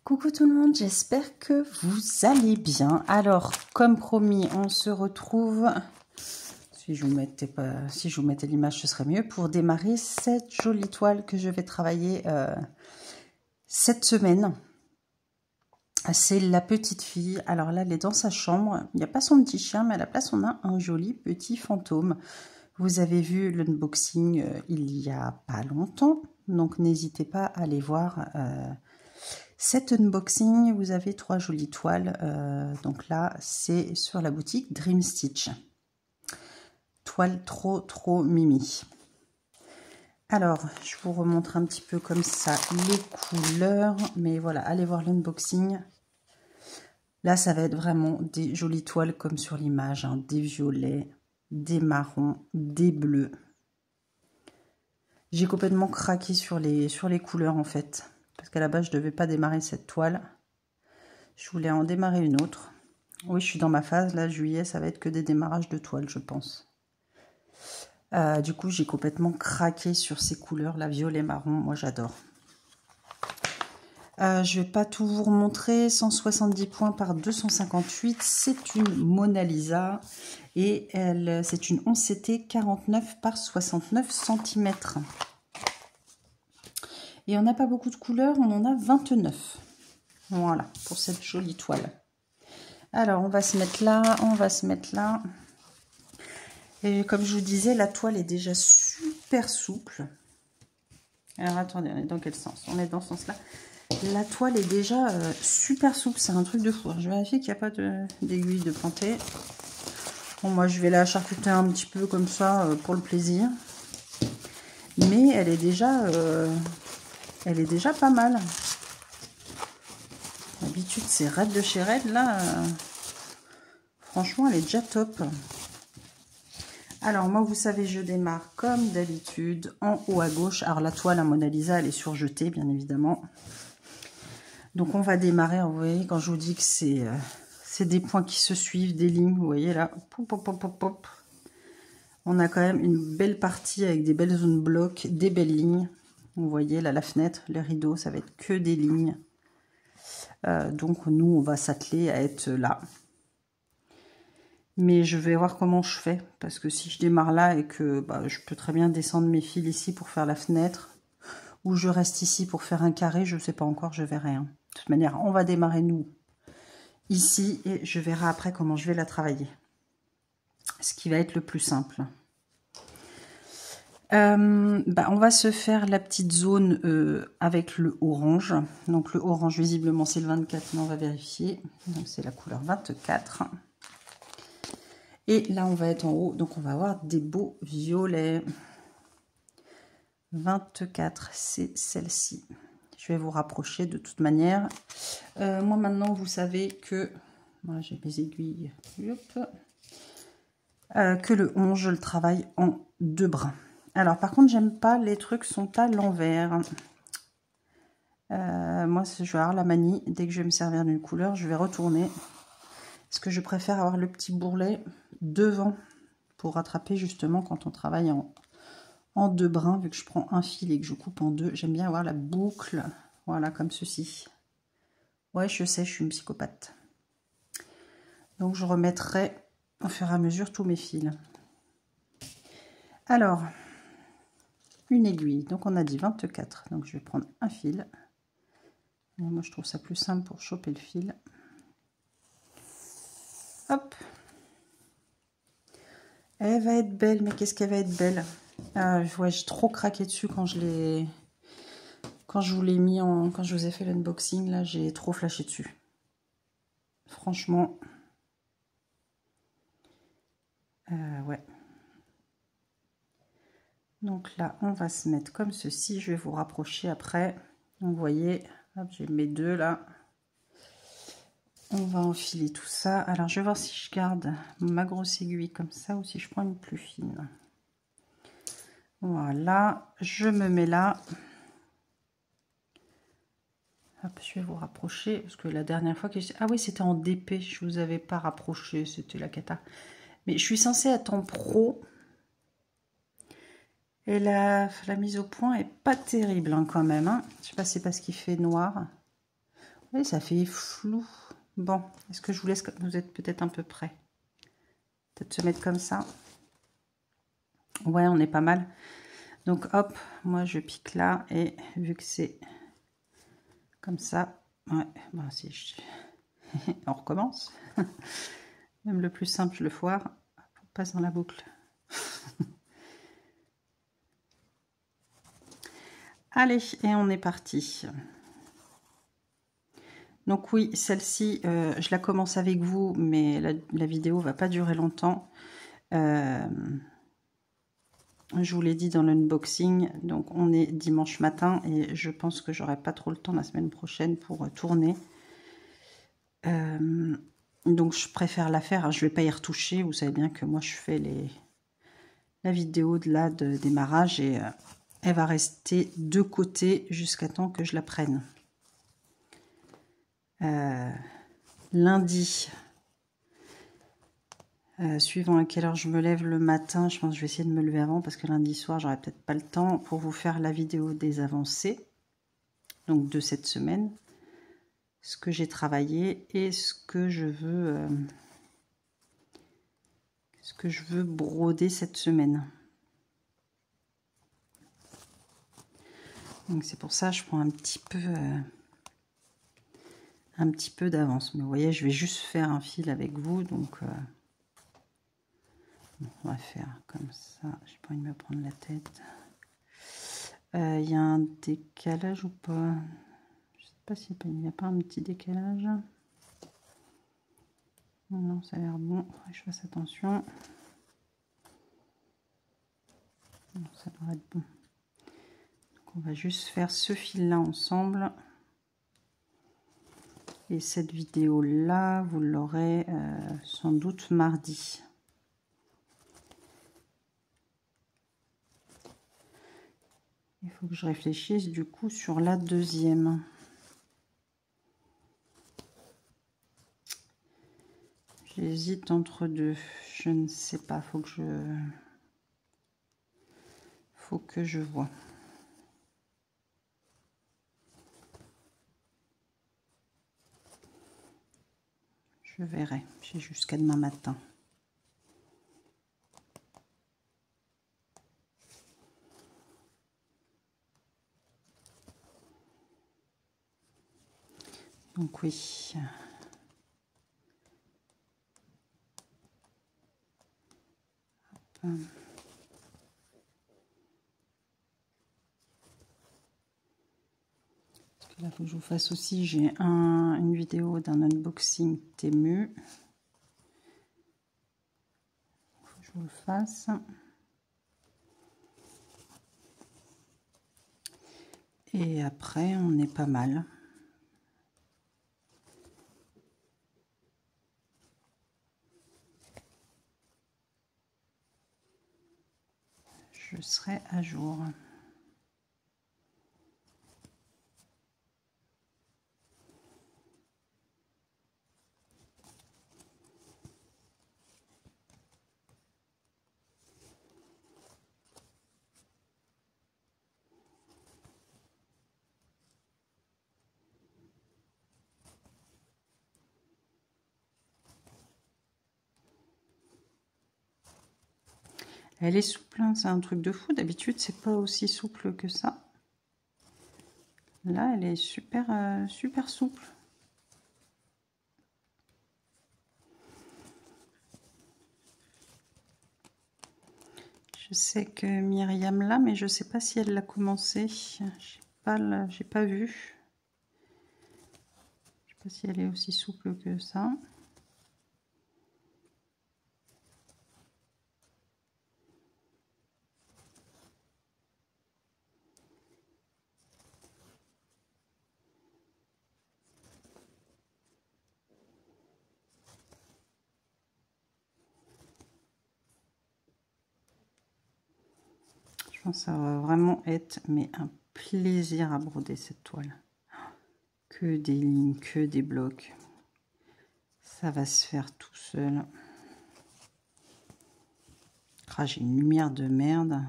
Coucou tout le monde, j'espère que vous allez bien. Alors, comme promis, on se retrouve, si je vous mettais l'image, ce serait mieux, pour démarrer cette jolie toile que je vais travailler cette semaine. C'est la petite fille. Alors là, elle est dans sa chambre. Il n'y a pas son petit chien, mais à la place, on a un joli petit fantôme. Vous avez vu l'unboxing il y a pas longtemps, donc n'hésitez pas à aller voir cet unboxing. Vous avez 3 jolies toiles. Donc là, c'est sur la boutique Dream Stitch. Toile trop mimi. Alors, je vous remontre un petit peu comme ça les couleurs. Mais voilà, allez voir l'unboxing. Là, ça va être vraiment des jolies toiles comme sur l'image. Hein, des violets, des marrons, des bleus. J'ai complètement craqué sur les couleurs en fait. Parce qu'à la base, je ne devais pas démarrer cette toile. Je voulais en démarrer une autre. Oui, je suis dans ma phase. Là, juillet, ça va être que des démarrages de toile, je pense. Du coup, j'ai complètement craqué sur ces couleurs. La violet marron, moi, j'adore. Je ne vais pas tout vous remontrer. 170 points par 258. C'est une Mona Lisa. Et c'est une 11CT 49 par 69 cm. Et on n'a pas beaucoup de couleurs. On en a 29. Voilà, pour cette jolie toile. Alors, on va se mettre là, on va se mettre là. Et comme je vous disais, la toile est déjà super souple. Alors, attendez, on est dans quel sens? On est dans ce sens-là. La toile est déjà super souple, c'est un truc de fou. Je vérifie qu'il n'y a pas d'aiguille de plantée. Bon, moi, je vais la charcuter un petit peu comme ça pour le plaisir. Mais elle est déjà pas mal. D'habitude, c'est raide de chez raide. Là, franchement, elle est déjà top. Alors, moi, vous savez, je démarre comme d'habitude en haut à gauche. Alors, la toile à Mona Lisa, elle est surjetée, bien évidemment. Donc, on va démarrer. Vous voyez, quand je vous dis que c'est des points qui se suivent, des lignes, vous voyez là. Pop, pop, pop, pop, pop. On a quand même une belle partie avec des belles zones blocs, des belles lignes. Vous voyez là, la fenêtre, les rideaux, ça va être que des lignes. Donc, nous, on va s'atteler à être là. Mais je vais voir comment je fais, parce que si je démarre là et que je peux très bien descendre mes fils ici pour faire la fenêtre, ou je reste ici pour faire un carré, je ne sais pas encore, je verrai. Hein. De toute manière, on va démarrer nous ici et je verrai après comment je vais la travailler. Ce qui va être le plus simple. On va se faire la petite zone avec le orange. Donc le orange, visiblement, c'est le 24, mais on va vérifier. Donc c'est la couleur 24. Et là, on va être en haut, donc on va avoir des beaux violets. 24, c'est celle-ci. Je vais vous rapprocher de toute manière. Moi, maintenant, vous savez que... Moi, j'ai mes aiguilles. Que le 11, je le travaille en 2 brins. Alors, par contre, j'aime pas, les trucs sont à l'envers. Moi, je vais avoir la manie, dès que je vais me servir d'une couleur, je vais retourner. Parce que je préfère avoir le petit bourrelet devant pour rattraper justement quand on travaille en 2 brins, vu que je prends un fil et que je coupe en 2. J'aime bien avoir la boucle, voilà, comme ceci. Ouais, je sais, je suis une psychopathe. Donc, je remettrai au fur et à mesure tous mes fils. Alors, une aiguille. Donc, on a dit 24. Donc, je vais prendre un fil. Et moi, je trouve ça plus simple pour choper le fil. Hop. Elle va être belle, mais qu'est-ce qu'elle va être belle. Ouais, j'ai trop craqué dessus quand je vous l'ai mis quand je vous ai fait l'unboxing. Là, j'ai trop flashé dessus. Franchement. Ouais. Donc là, on va se mettre comme ceci. Je vais vous rapprocher après. Donc, vous voyez, j'ai mes 2 là. On va enfiler tout ça. Alors, je vais voir si je garde ma grosse aiguille comme ça ou si je prends une plus fine. Voilà, je me mets là. Hop, je vais vous rapprocher parce que la dernière fois que ah oui, c'était en DP, je vous avais pas rapproché, c'était la cata. Mais je suis censée être en pro. Et la mise au point est pas terrible hein, quand même. Hein. Je sais pas si c'est parce qu'il fait noir. Et ça fait flou. Bon, est-ce que je vous laisse, vous êtes peut-être un peu près. Peut-être se mettre comme ça. Ouais, on est pas mal. Donc hop, moi je pique là et vu que c'est comme ça, ouais, bon, si je... on recommence. Même le plus simple, je le foire. On passe dans la boucle. Allez, et on est parti. Donc oui, celle-ci, je la commence avec vous, mais la vidéo va pas durer longtemps. Je vous l'ai dit dans l'unboxing, donc on est dimanche matin et je pense que j'aurai pas trop le temps la semaine prochaine pour tourner. Donc je préfère la faire, je vais pas y retoucher, vous savez bien que moi je fais la vidéo de là de démarrage et elle va rester de côté jusqu'à temps que je la prenne. Lundi, suivant à quelle heure je me lève le matin, je pense que je vais essayer de me lever avant parce que lundi soir, j'aurai peut-être pas le temps pour vous faire la vidéo des avancées, donc de cette semaine, ce que j'ai travaillé et ce que je veux broder cette semaine. Donc c'est pour ça que je prends un petit peu d'avance. Mais vous voyez, je vais juste faire un fil avec vous, donc on va faire comme ça. J'ai pas envie de me prendre la tête. Il y a un décalage ou pas? Je sais pas s'il n'y a pas un petit décalage. Non, ça a l'air bon. Faudrait que je fasse attention. Non, ça devrait être bon. Donc on va juste faire ce fil là ensemble. Et cette vidéo là, vous l'aurez sans doute mardi. Il faut que je réfléchisse du coup sur la deuxième. J'hésite entre deux. Je ne sais pas. Faut que je vois. Je verrai. J'ai jusqu'à demain matin. Donc oui. Hop. Parce que là, il faut que je vous fasse aussi. J'ai une vidéo d'un unboxing Temu. Il faut que je vous le fasse. Et après, on est pas mal. Je serai à jour. Elle est souple, hein, c'est un truc de fou. D'habitude, c'est pas aussi souple que ça. Là, elle est super, super souple. Je sais que Myriam l'a, mais je sais pas si elle l'a commencé. J'ai pas vu. Je sais pas si elle est aussi souple que ça. Je pense que ça va vraiment être un plaisir à broder cette toile. Que des lignes, que des blocs. Ça va se faire tout seul. Ah, j'ai une lumière de merde.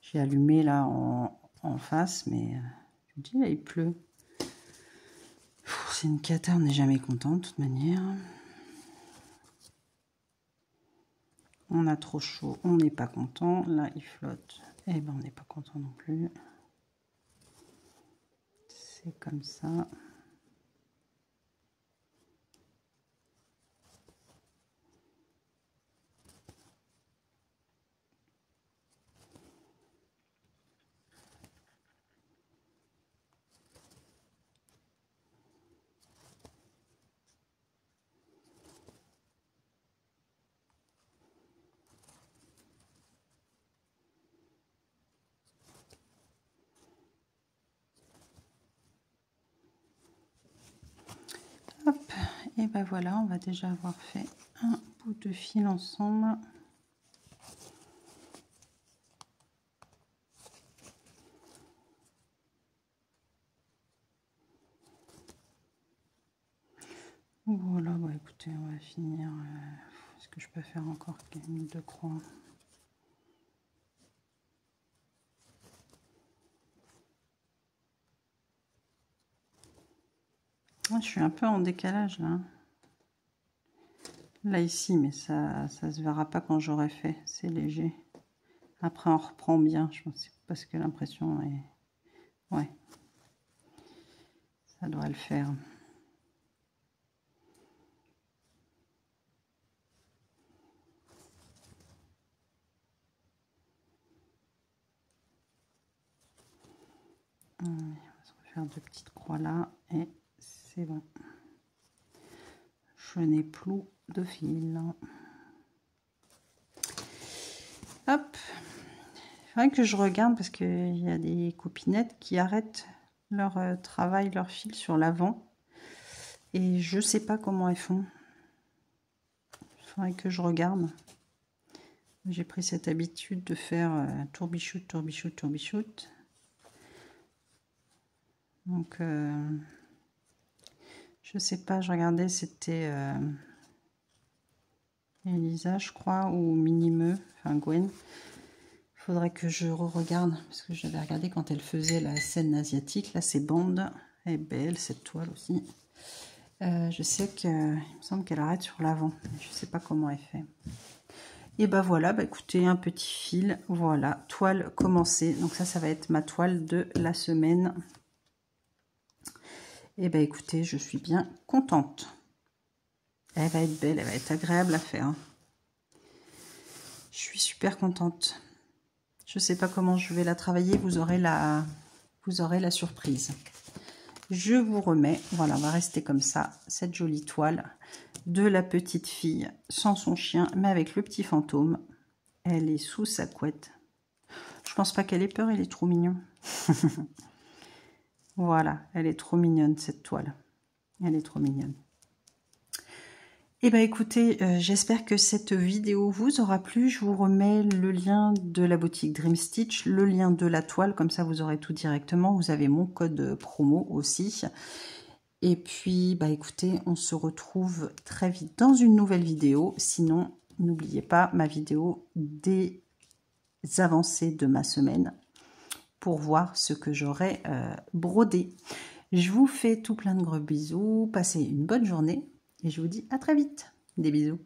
J'ai allumé là en face, mais je me dis là il pleut. c'est une cata, on n'est jamais content de toute manière. On a trop chaud, on n'est pas content. Là, il flotte. Eh ben, on n'est pas content non plus. C'est comme ça. Hop, et ben voilà, on va déjà avoir fait un bout de fil ensemble. Voilà, bah écoutez, on va finir. Est-ce que je peux faire encore une ou deux croix? Je suis un peu en décalage là. Là ici, mais ça se verra pas quand j'aurai fait. C'est léger. Après on reprend bien, je pense, parce que l'impression est... Ouais. Ça doit le faire. On va se refaire deux petites croix là et c'est bon. Je n'ai plus de fil. Hop. C'est vrai que je regarde parce qu'il y a des copinettes qui arrêtent leur travail, leur fil sur l'avant. Et je sais pas comment elles font. Il faudrait que je regarde. J'ai pris cette habitude de faire tourbichoute, tourbichoute, tourbichoute. Donc, je sais pas, je regardais, c'était Elisa, je crois, ou Minimeux, enfin Gwen. Il faudrait que je re-regarde, parce que j'avais regardé quand elle faisait la scène asiatique. Là, c'est Bande, elle est belle, cette toile aussi. Je sais qu'il me semble qu'elle arrête sur l'avant, je sais pas comment elle fait. Et ben voilà, bah écoutez, un petit fil, voilà, toile commencée. Donc ça va être ma toile de la semaine. Et ben écoutez, je suis bien contente. Elle va être belle, elle va être agréable à faire. Je suis super contente. Je sais pas comment je vais la travailler, vous aurez la surprise. Je vous remets, voilà, on va rester comme ça, cette jolie toile de la petite fille sans son chien, mais avec le petit fantôme. Elle est sous sa couette. Je pense pas qu'elle ait peur, elle est trop mignonne. Voilà, elle est trop mignonne cette toile. Elle est trop mignonne. Eh bien écoutez, j'espère que cette vidéo vous aura plu. Je vous remets le lien de la boutique Dream Stitch, le lien de la toile, comme ça vous aurez tout directement. Vous avez mon code promo aussi. Et puis, bah écoutez, on se retrouve très vite dans une nouvelle vidéo. Sinon, n'oubliez pas ma vidéo des avancées de ma semaine pour voir ce que j'aurai brodé. Je vous fais tout plein de gros bisous. Passez une bonne journée et je vous dis à très vite. Des bisous.